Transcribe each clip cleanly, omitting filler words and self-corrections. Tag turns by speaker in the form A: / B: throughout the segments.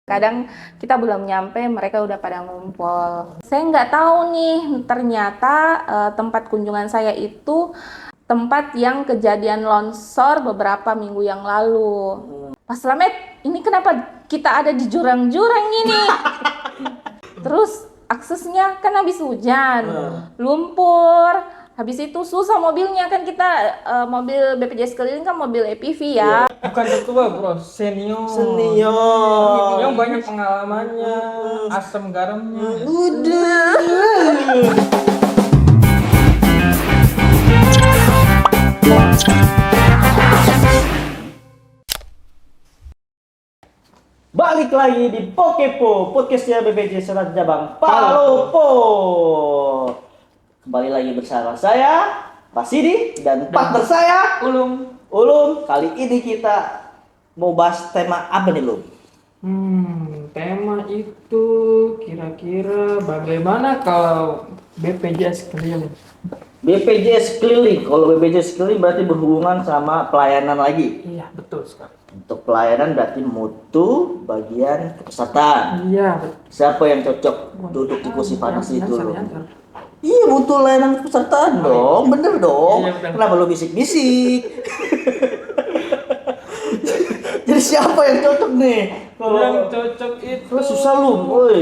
A: Kadang kita belum nyampe, mereka udah pada ngumpul. Saya nggak tahu nih, ternyata tempat kunjungan saya itu tempat yang kejadian longsor beberapa minggu yang lalu. Mas Slamet, ini kenapa kita ada di jurang-jurang ini? Terus aksesnya kan habis hujan, lumpur. Habis itu susah mobilnya, kan kita mobil BPJS keliling kan mobil EPV ya.
B: Bukan tua bro, senior. Yang banyak pengalamannya, asam garamnya.
C: Udah. Balik lagi di Pokepo, podcastnya BPJS Serat Jabang Palopo. Kembali lagi bersama saya, Pak Sidi, dan partner saya,
B: Ulum.
C: Kali ini kita mau bahas tema apa nih, Lum?
B: Tema itu kira-kira bagaimana kalau BPJS keliling?
C: BPJS keliling. Kalau BPJS keliling berarti berhubungan sama pelayanan lagi.
B: Iya, betul sekali.
C: Untuk pelayanan berarti mutu bagian kepesertaan.
B: Iya, betul.
C: Siapa yang cocok duduk di kursi panas itu, Lum?
B: Nyasar.
C: Iya, butuh layanan kepesertaan dong, bener dong.
B: Iya, bener.
C: Kenapa lu bisik-bisik? Jadi siapa yang cocok nih?
B: Yang cocok itu
C: Susah lu, boy.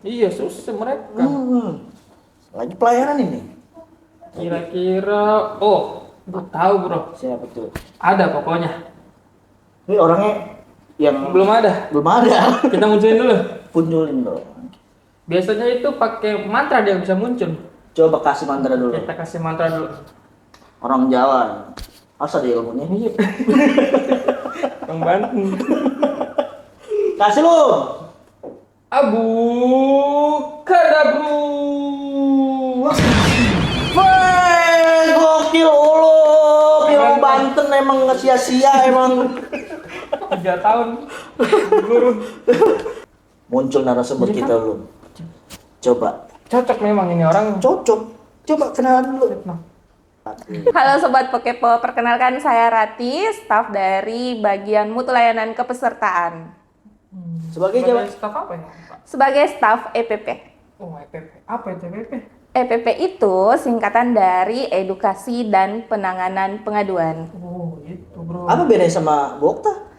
B: Iya, susah mereka.
C: Lagi pelayanan ini.
B: Kira-kira, gue tahu bro.
C: Siapa tuh?
B: Ada pokoknya.
C: Ini orangnya yang
B: Belum ada.
C: belum ada.
B: Kita munculin dulu.
C: Punculin dong.
B: Biasanya itu pakai mantra dia bisa muncul.
C: Coba kasih mantra dulu.
B: Kita kasih mantra dulu.
C: Orang Jawa. Asal dia ilmunya.
B: Iya. Yang Banten.
C: Kasih lu.
B: Abu kadabru.
C: Weh, gokil lu. Film Banten emang sia-sia emang.
B: 3 tahun guru.
C: Muncul narasumber
B: Iya,
C: kita lu. Coba.
B: Cocok memang ini orang.
C: Cocok. Coba kenalan dulu.
A: Halo Sobat Pokepo, perkenalkan saya Rati, staf dari bagian mutu layanan kepesertaan.
C: Sebagai
B: Sebagai
C: jawab.
B: staf apa ya Pak?
A: Sebagai staf EPP.
B: Oh, EPP. Apa itu EPP?
A: EPP itu singkatan dari Edukasi dan Penanganan Pengaduan.
B: Oh, itu bro.
C: Apa bedanya sama Bu Okta?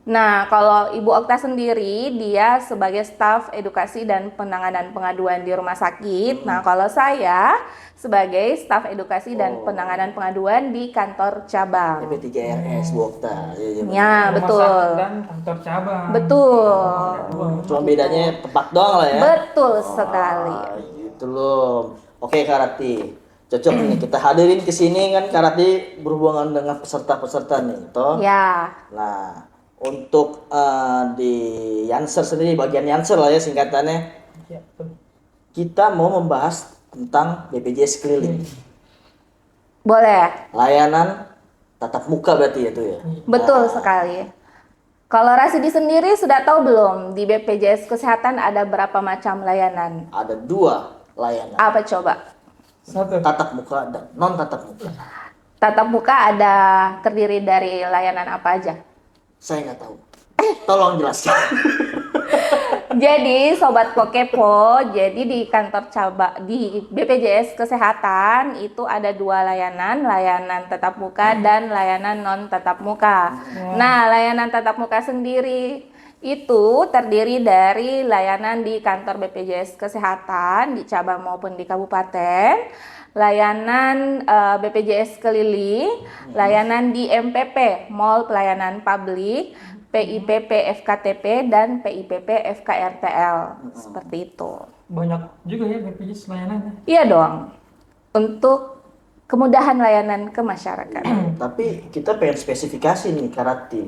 A: Nah, kalau Ibu Okta sendiri, dia sebagai staf edukasi dan penanganan pengaduan di rumah sakit. Nah, kalau saya sebagai staf edukasi dan penanganan pengaduan di kantor cabang.
C: EP3RS Bu Okta. Iya,
A: Ya,
B: Rumah
A: betul.
B: sakit dan kantor cabang.
A: Betul.
C: Cuma bedanya tempat doang lah ya.
A: Betul sekali.
C: Gitu loh. Oke Kak Rati, cocok nih kita hadirin ke sini kan Kak Rati berhubungan dengan peserta-peserta nih, toh.
A: Ya,
C: Nah, untuk di Yanser sendiri, bagian Yanser lah ya singkatannya,
B: Iya, betul.
C: kita mau membahas tentang BPJS keliling.
A: boleh.
C: Layanan tatap muka berarti itu ya.
A: Betul sekali. Kalau Rasidi sendiri sudah tahu belum di BPJS Kesehatan ada berapa macam layanan?
C: Ada 2 layanan,
A: Apa coba?
B: Satu.
C: tatap muka dan non tatap muka.
A: Tatap muka ada terdiri dari layanan apa aja?
C: Saya nggak tahu. Tolong jelaskan.
A: Jadi Sobat Pokepo, jadi di kantor cabang di BPJS Kesehatan itu ada 2 layanan, layanan tatap muka dan layanan non tatap muka. Nah, layanan tatap muka sendiri itu terdiri dari layanan di kantor BPJS Kesehatan di cabang maupun di kabupaten, layanan BPJS keliling, layanan di MPP, Mall Pelayanan Publik, PIPP FKTP, dan PIPP FKRTL. Seperti itu.
B: Banyak juga ya BPJS layanannya.
A: Iya dong, untuk kemudahan layanan ke masyarakat.
C: Tapi kita pengen spesifikasi nih Kak Rati.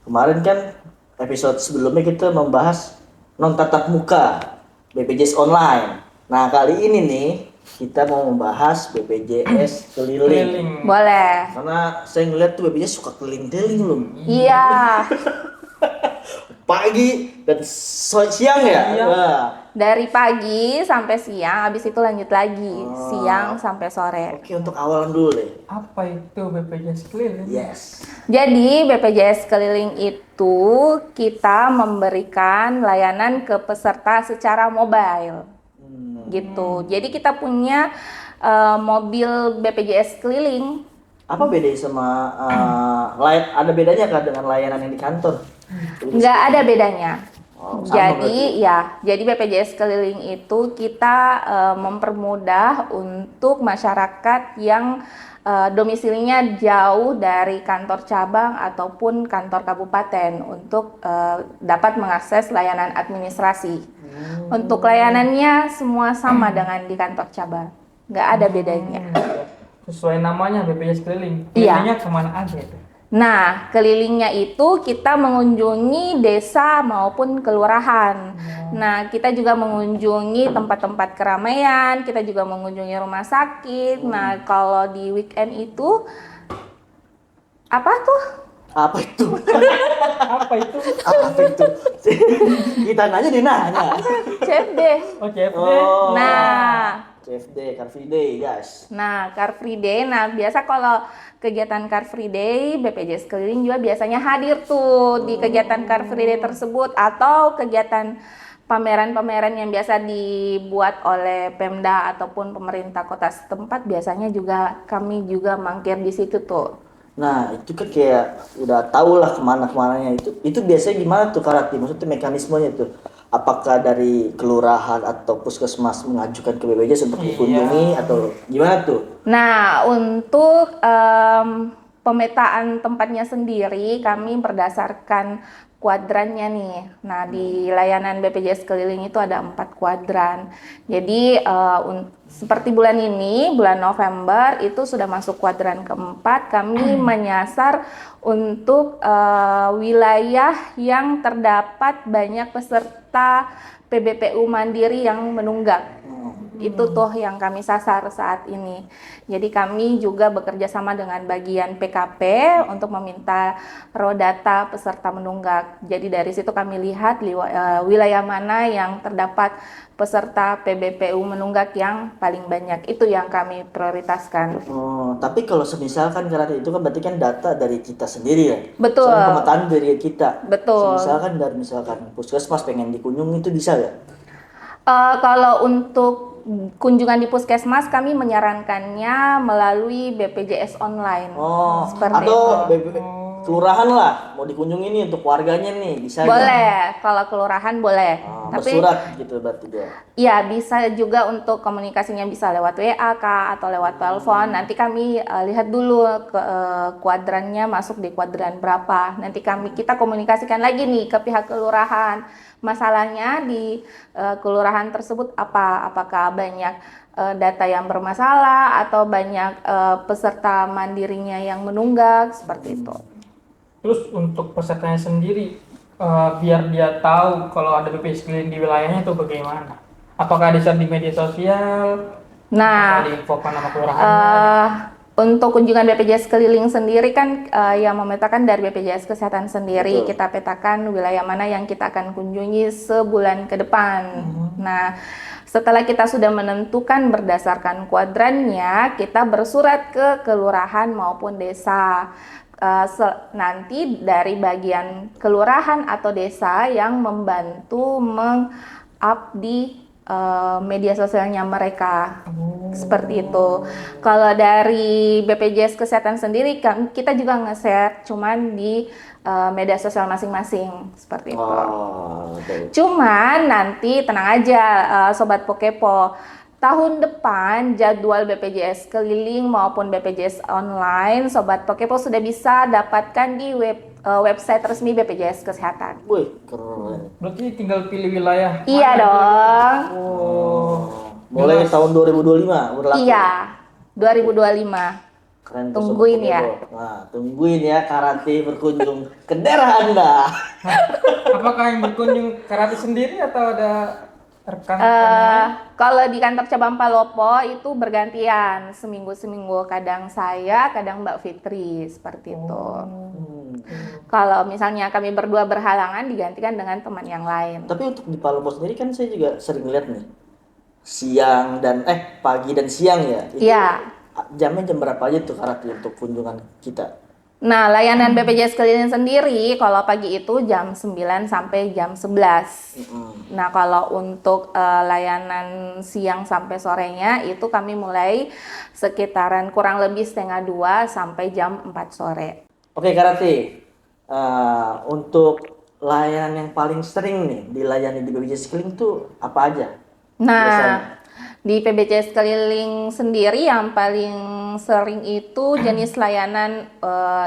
C: Kemarin kan episode sebelumnya kita membahas non tatap muka BPJS online. Nah kali ini nih kita mau membahas BPJS keliling.
A: Boleh.
C: Karena saya ngeliat tuh BPJS suka keliling-keliling loh.
A: Iya.
C: Pagi dan siang ya.
B: Iya.
C: Nah,
A: Dari pagi sampai siang, habis itu lanjut lagi
C: Oh.
A: siang sampai sore.
C: Oke, untuk awalan dulu deh.
B: Apa itu BPJS keliling?
C: Yes.
A: Jadi BPJS Keliling itu kita memberikan layanan ke peserta secara mobile gitu. Jadi kita punya mobil BPJS Keliling.
C: Apa bedanya sama ada bedanya kah dengan layanan yang di kantor?
A: Nggak ada bedanya.
C: Oh, sama
A: Jadi jadi BPJS Keliling itu kita mempermudah untuk masyarakat yang domisilinya jauh dari kantor cabang ataupun kantor kabupaten untuk dapat mengakses layanan administrasi. Untuk layanannya semua sama dengan di kantor cabang, nggak ada bedanya.
B: Sesuai namanya BPJS keliling.
A: Iya.
B: Kelilingnya kemana aja itu?
A: Nah, kelilingnya itu kita mengunjungi desa maupun kelurahan. Nah, kita juga mengunjungi tempat-tempat keramaian, kita juga mengunjungi rumah sakit. Nah, kalau di weekend itu apa tuh?
C: Apa itu?
B: Apa itu?
C: Apa itu? Kita nanya dia nanya.
A: CFD.
B: Oh, CFD.
C: Oh.
A: Nah,
C: CFD, Car Free Day, guys.
A: Nah, Car Free Day. Nah, biasa kalau kegiatan Car Free Day, BPJS Keliling juga biasanya hadir tuh di kegiatan Car Free Day tersebut atau kegiatan pameran-pameran yang biasa dibuat oleh Pemda ataupun pemerintah kota setempat, biasanya juga kami juga mangkir di situ tuh.
C: Nah, itu kan kayak udah tau lah kemana-kemananya itu biasanya gimana tuh Karati? Maksudnya mekanismenya tuh. Apakah dari kelurahan atau puskesmas mengajukan ke BPJS untuk dikunjungi atau gimana tuh?
A: Nah, untuk pemetaan tempatnya sendiri, kami berdasarkan kuadrannya nih. Nah, di layanan BPJS Keliling itu ada 4 kuadran. Jadi, seperti bulan ini, bulan November, itu sudah masuk kuadran keempat. Kami menyasar untuk wilayah yang terdapat banyak peserta PBPU Mandiri yang menunggak. Itu tuh yang kami sasar saat ini. Jadi kami juga bekerja sama dengan bagian PKP untuk meminta raw data peserta menunggak. Jadi dari situ kami lihat wilayah mana yang terdapat peserta PBPU menunggak yang paling banyak. Itu yang kami prioritaskan.
C: Oh, tapi kalau semisalkan Karati itu kan berarti kan data dari kita sendiri ya.
A: Betul.
C: Soal pemetaan dari kita.
A: Betul.
C: Misalkan puskesmas pengen dikunjungi itu bisa ya?
A: Kalau untuk kunjungan di puskesmas, kami menyarankannya melalui BPJS online.
C: Oh,
A: Seperti
C: atau
A: itu.
C: kelurahan lah mau dikunjungi nih untuk warganya nih bisa nggak?
A: Boleh, kalau kelurahan boleh. Tapi
C: Bersurat gitu berarti dia.
A: ya bisa juga untuk komunikasinya bisa lewat WA kah atau lewat telepon. Nanti kami lihat dulu ke kuadrannya masuk di kuadran berapa. Nanti kita komunikasikan lagi nih ke pihak kelurahan. Masalahnya di kelurahan tersebut apa? Apakah banyak data yang bermasalah atau banyak peserta mandirinya yang menunggak seperti itu.
B: Terus untuk pesertanya sendiri, biar dia tahu kalau ada BPJS keliling di wilayahnya itu bagaimana? Apakah di-share di media sosial?
A: Nah,
B: Atau diinfokan sama kelurahannya?
A: untuk kunjungan BPJS Keliling sendiri kan yang memetakan dari BPJS Kesehatan sendiri.
C: Betul.
A: Kita petakan wilayah mana yang kita akan kunjungi sebulan ke depan. Nah, setelah kita sudah menentukan berdasarkan kuadrannya, kita bersurat ke kelurahan maupun desa. Nanti dari bagian kelurahan atau desa yang membantu meng-up di media sosialnya mereka. Seperti itu. Kalau dari BPJS Kesehatan sendiri kita juga nge-share cuman di media sosial masing-masing seperti itu.
C: Betul.
A: Cuman nanti tenang aja Sobat Pokepo. Tahun depan jadwal BPJS Keliling maupun BPJS online Sobat Pokepo sudah bisa dapatkan di website resmi BPJS Kesehatan.
C: Wih, keren.
B: Berarti tinggal pilih wilayah.
A: Iya
B: mana
A: dong.
B: Oh,
C: Mulai tahun 2025 berlaku.
A: Iya, 2025.
C: Keren tuh,
A: Tungguin
C: Sobat
A: ya.
C: Pokepo. Nah, tungguin ya Karati berkunjung ke daerah Anda.
B: apakah yang berkunjung Karati sendiri atau ada rekan-rekan lain?
A: Kalau di kantor cabang Palopo itu bergantian seminggu-seminggu, kadang saya, kadang Mbak Fitri seperti itu. Kalau misalnya kami berdua berhalangan digantikan dengan teman yang lain.
C: Tapi untuk di Palopo sendiri kan saya juga sering lihat nih siang dan pagi dan siang ya. Itu
A: Iya.
C: jamnya jam berapa aja tuh Karati untuk kunjungan kita?
A: Nah, layanan BPJS keliling sendiri kalau pagi itu jam 9 sampai jam 11. Nah, kalau untuk layanan siang sampai sorenya itu kami mulai sekitaran kurang lebih setengah 2 sampai jam 4 sore.
C: Oke Karati, untuk layanan yang paling sering nih dilayani di BPJS Keliling tuh apa aja?
A: Nah,
C: Biasanya.
A: di PBJS Keliling sendiri yang paling sering itu jenis layanan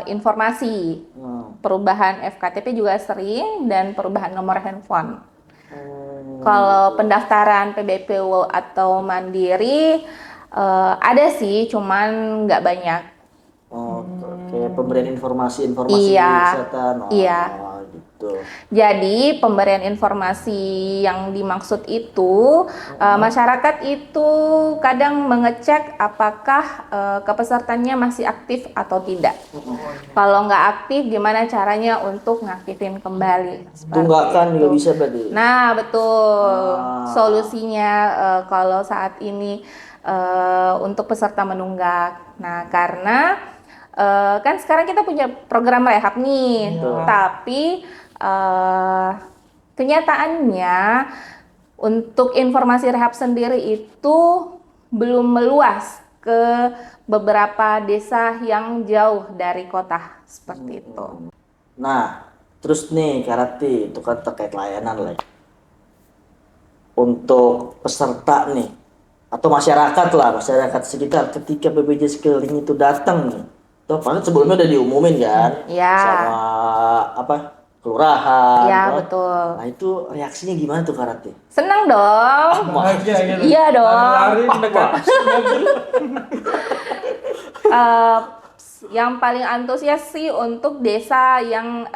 A: informasi. Perubahan FKTP juga sering dan perubahan nomor handphone. Kalau pendaftaran PBPU atau Mandiri ada sih, cuman nggak banyak.
C: Oke, pemberian informasi
A: Iya,
C: kesehatan.
A: iya.
C: Gitu.
A: Jadi pemberian informasi yang dimaksud itu masyarakat itu kadang mengecek apakah kepesertanya masih aktif atau tidak. Kalau nggak aktif, gimana caranya untuk ngaktifin kembali? Seperti
C: Tunggakan juga
A: itu.
C: bisa berarti.
A: Nah, betul. Solusinya kalau saat ini untuk peserta menunggak. Nah, karena kan sekarang kita punya program rehab nih, tapi kenyataannya untuk informasi rehab sendiri itu belum meluas ke beberapa desa yang jauh dari kota seperti itu.
C: Nah, terus nih Karati, itu kan terkait layanan lah. Untuk peserta nih, atau masyarakat sekitar ketika BPJS Keliling itu datang nih. Tuh, paling sebelumnya udah diumumin kan,
A: Iya.
C: sama kelurahan.
A: Iya,
C: toh.
A: betul.
C: Nah itu reaksinya gimana tuh Karati?
A: Senang dong.
B: Bahagia gitu.
A: Iya dong.
B: Lari-lari mendekat mobil.
A: Yang paling antusias sih untuk desa yang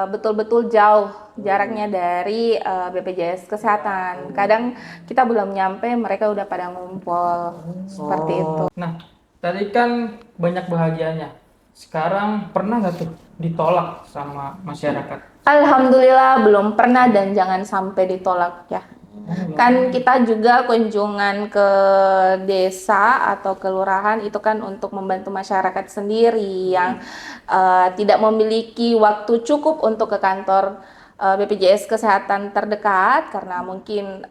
A: betul-betul jauh jaraknya dari BPJS Kesehatan. Kadang kita belum nyampe, mereka udah pada ngumpul seperti itu.
B: Nah, tadi kan banyak bahagianya. Sekarang pernah nggak tuh ditolak sama masyarakat?
A: Alhamdulillah belum pernah dan jangan sampai ditolak ya. Kan kita juga kunjungan ke desa atau kelurahan itu kan untuk membantu masyarakat sendiri yang tidak memiliki waktu cukup untuk ke kantor BPJS Kesehatan terdekat karena mungkin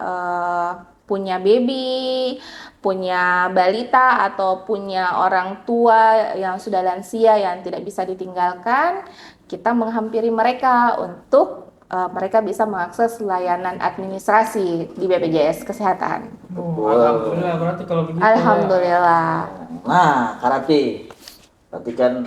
A: punya baby, punya balita atau punya orang tua yang sudah lansia yang tidak bisa ditinggalkan, kita menghampiri mereka untuk mereka bisa mengakses layanan administrasi di BPJS Kesehatan.
B: Alhamdulillah berarti kalau begitu.
A: Alhamdulillah.
C: Nah Karati, berarti kan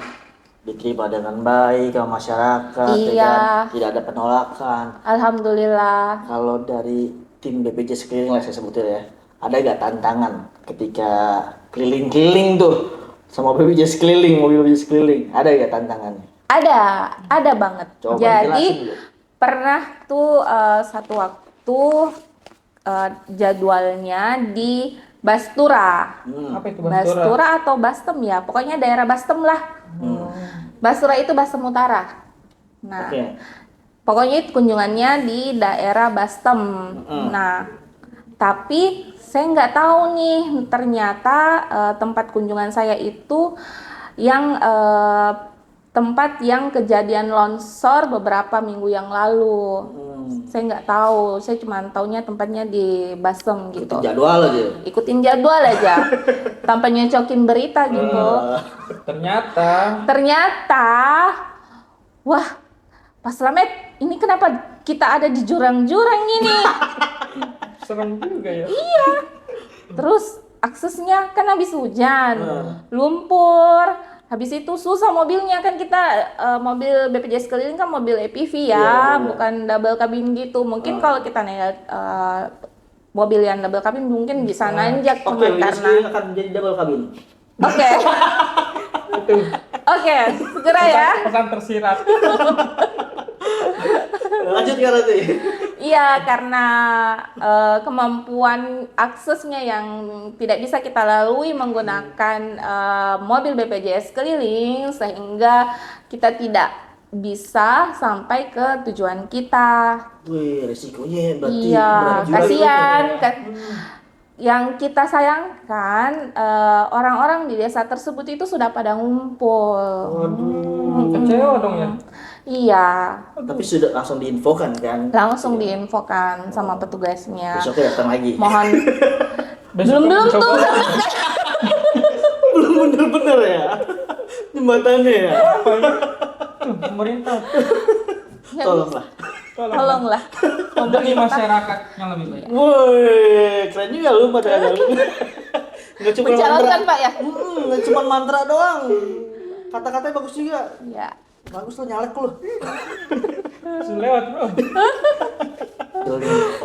C: diterima dengan baik sama masyarakat, ya
A: Iya.
C: kan? Tidak ada penolakan.
A: Alhamdulillah.
C: Kalau dari tim BPJS Keliling lah saya sebutin ya, ada gak tantangan ketika keliling-keliling tuh sama BPJS Keliling, mobil BPJS Keliling, ada gak tantangannya?
A: Ada banget.
C: Coba
A: Jadi
C: jelasin dulu.
A: pernah tuh satu waktu jadwalnya di Bastura.
B: Apa itu Bastura?
A: Bastura atau Bastem ya, pokoknya daerah Bastem lah. Bastura itu Bastem Utara. Nah,
C: Oke.
A: pokoknya itu kunjungannya di daerah Bastem. Nah, tapi saya nggak tahu nih, ternyata tempat kunjungan saya itu yang tempat yang kejadian longsor beberapa minggu yang lalu. Saya nggak tahu, saya cuma taunya tempatnya di Basem gitu.
C: Jadwal aja.
A: Ikutin jadwal aja, tanpa nyocokin berita gitu. Ternyata, wah, Pak Slamet, ini kenapa kita ada di jurang-jurang ini?
B: Serem juga ya.
A: Terus aksesnya kan habis hujan, lumpur. Habis itu susah mobilnya kan kita mobil BPJS Keliling kan mobil EPV ya, bukan double cabin gitu. Mungkin kalau kita naik mobil yang double cabin mungkin bisa nanjak
C: Oke,
A: cuman
C: BPJS
A: karena
C: Keliling akan menjadi double cabin.
A: Oke. Oke, segera ya.
B: Pesan tersirat.
C: Lanjut Karati.
A: Iya, karena kemampuan aksesnya yang tidak bisa kita lalui menggunakan mobil BPJS Keliling, sehingga kita tidak bisa sampai ke tujuan kita.
C: Wih, resikonya berarti
A: Iya,
C: berat juga
A: kasihan.
C: gitu ya.
A: Yang kita sayangkan orang-orang di desa tersebut itu sudah pada ngumpul.
C: Waduh.
B: Kecewa dong ya.
A: Iya,
C: Tapi sudah langsung diinfokan kan?
A: langsung diinfokan sama petugasnya.
C: Besoknya datang lagi.
A: Mohon
B: Besok
A: belum tuh.
B: coba.
C: Belum bener-bener ya jembatannya ya.
B: Tuh, pemerintah.
C: Tolonglah.
A: Tolonglah.
B: Demi masyarakat yang lebih baik.
C: Woi, keren juga lu pada lu. Nggak cuma mantra.
A: Menjalankan Pak ya?
C: Nggak cuma mantra doang. Kata-katanya bagus juga.
A: Ya.
C: Bagus lu nyalek lu.
B: Sudah lewat bro.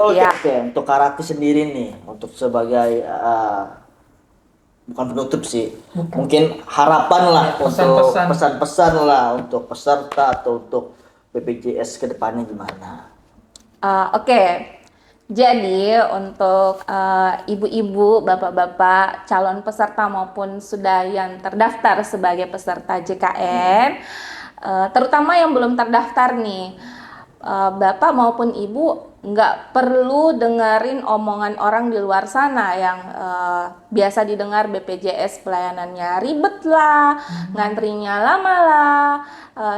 C: Oke,
A: Ya.
C: oke. Untuk karate sendiri nih, untuk sebagai bukan penutup sih, mungkin harapan lah untuk
B: Pesan-pesan.
C: pesan-pesan lah untuk peserta atau untuk BPJS kedepannya gimana?
A: Oke. Jadi untuk ibu-ibu, bapak-bapak, calon peserta maupun sudah yang terdaftar sebagai peserta JKN, terutama yang belum terdaftar nih, bapak maupun ibu nggak perlu dengerin omongan orang di luar sana yang biasa didengar BPJS pelayanannya ribet lah, ngantrinya lama lah.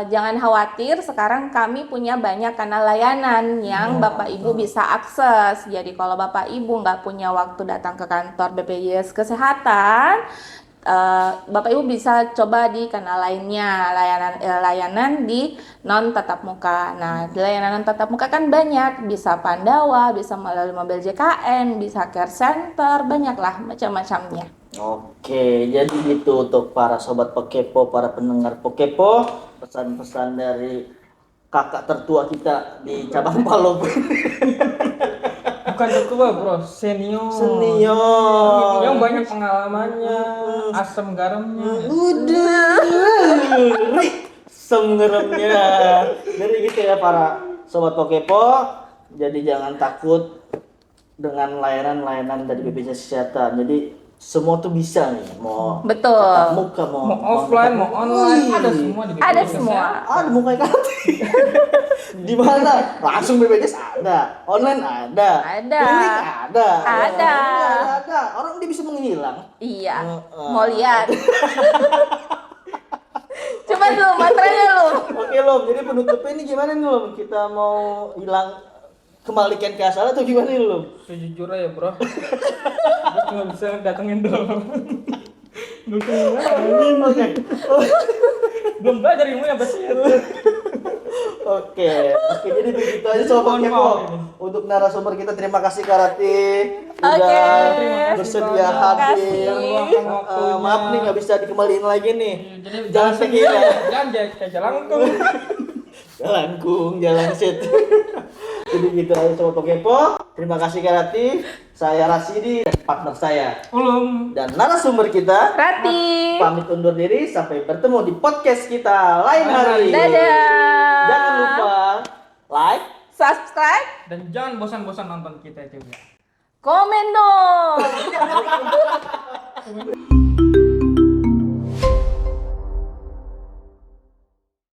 A: Jangan khawatir, sekarang kami punya banyak kanal layanan yang Bapak Ibu bisa akses. Jadi kalau Bapak Ibu nggak punya waktu datang ke kantor BPJS Kesehatan, Bapak Ibu bisa coba di kanal lainnya, layanan di non tatap muka. Nah, di layanan non tatap muka kan banyak, bisa Pandawa, bisa melalui mobil JKN, bisa care center, banyak lah macam-macamnya.
C: Oke, jadi gitu untuk para sobat Pokepo, para pendengar Pokepo, pesan-pesan dari kakak tertua kita di cabang Palopo.
B: Bukan tertua bro, senior.
C: Senior.
B: Yang banyak pengalamannya, asam garamnya.
C: Udah, semgeremnya. Jadi gitu ya para sobat Pokepo. Jadi jangan takut dengan layanan-layanan dari BPJS Kesehatan. Jadi semua tuh bisa nih, mau
A: Betul.
C: tatap muka, mau
B: Offline, mau online,
C: Wih.
B: ada semua di
A: Ada
B: BPJS.
A: semua.
C: Ada mau kayak karate. Di mana? Langsung BPJS ada, online ada,
A: Ada.
C: klinik ada.
A: Ada.
C: Ada. Orang dia bisa menghilang.
A: Iya,
C: Heeh.
A: mau lihat. Coba dulu materinya lu.
C: Oke Lom, jadi penutupnya ini gimana nih Lom? Kita mau hilang kembalikan ke asal atau gimana nih Lom?
B: Sejujur aja bro. Gue cuma bisa datengin doang.
C: Oke.
B: Belum belajar ilmunya pasti.
C: Oke, jadi begitu aja Sobat
B: Mohon
C: Kepo.
B: maaf ini.
C: Untuk narasumber kita terima kasih Karati
A: Oke.
C: udah bersedia
B: Terima
C: hadir.
A: kasih.
B: Luangkan waktunya.
C: Maaf nih nggak bisa dikembaliin lagi nih.
B: Jadi
C: Jangan
B: jangan
C: pikir ya.
B: jangan kayak jelangkung.
C: Jalan kung, jalan sit. Jadi gitu aja Sobat Kepo. Terima kasih Karati. Saya Rasidi dan partner saya
B: Ulum.
C: dan narasumber kita.
A: Rati.
C: Pamit undur diri sampai bertemu di podcast kita lain hari.
A: Dadah.
C: Jangan lupa like,
A: Subscribe,
B: Dan jangan bosan-bosan nonton kita juga.
A: komen dong.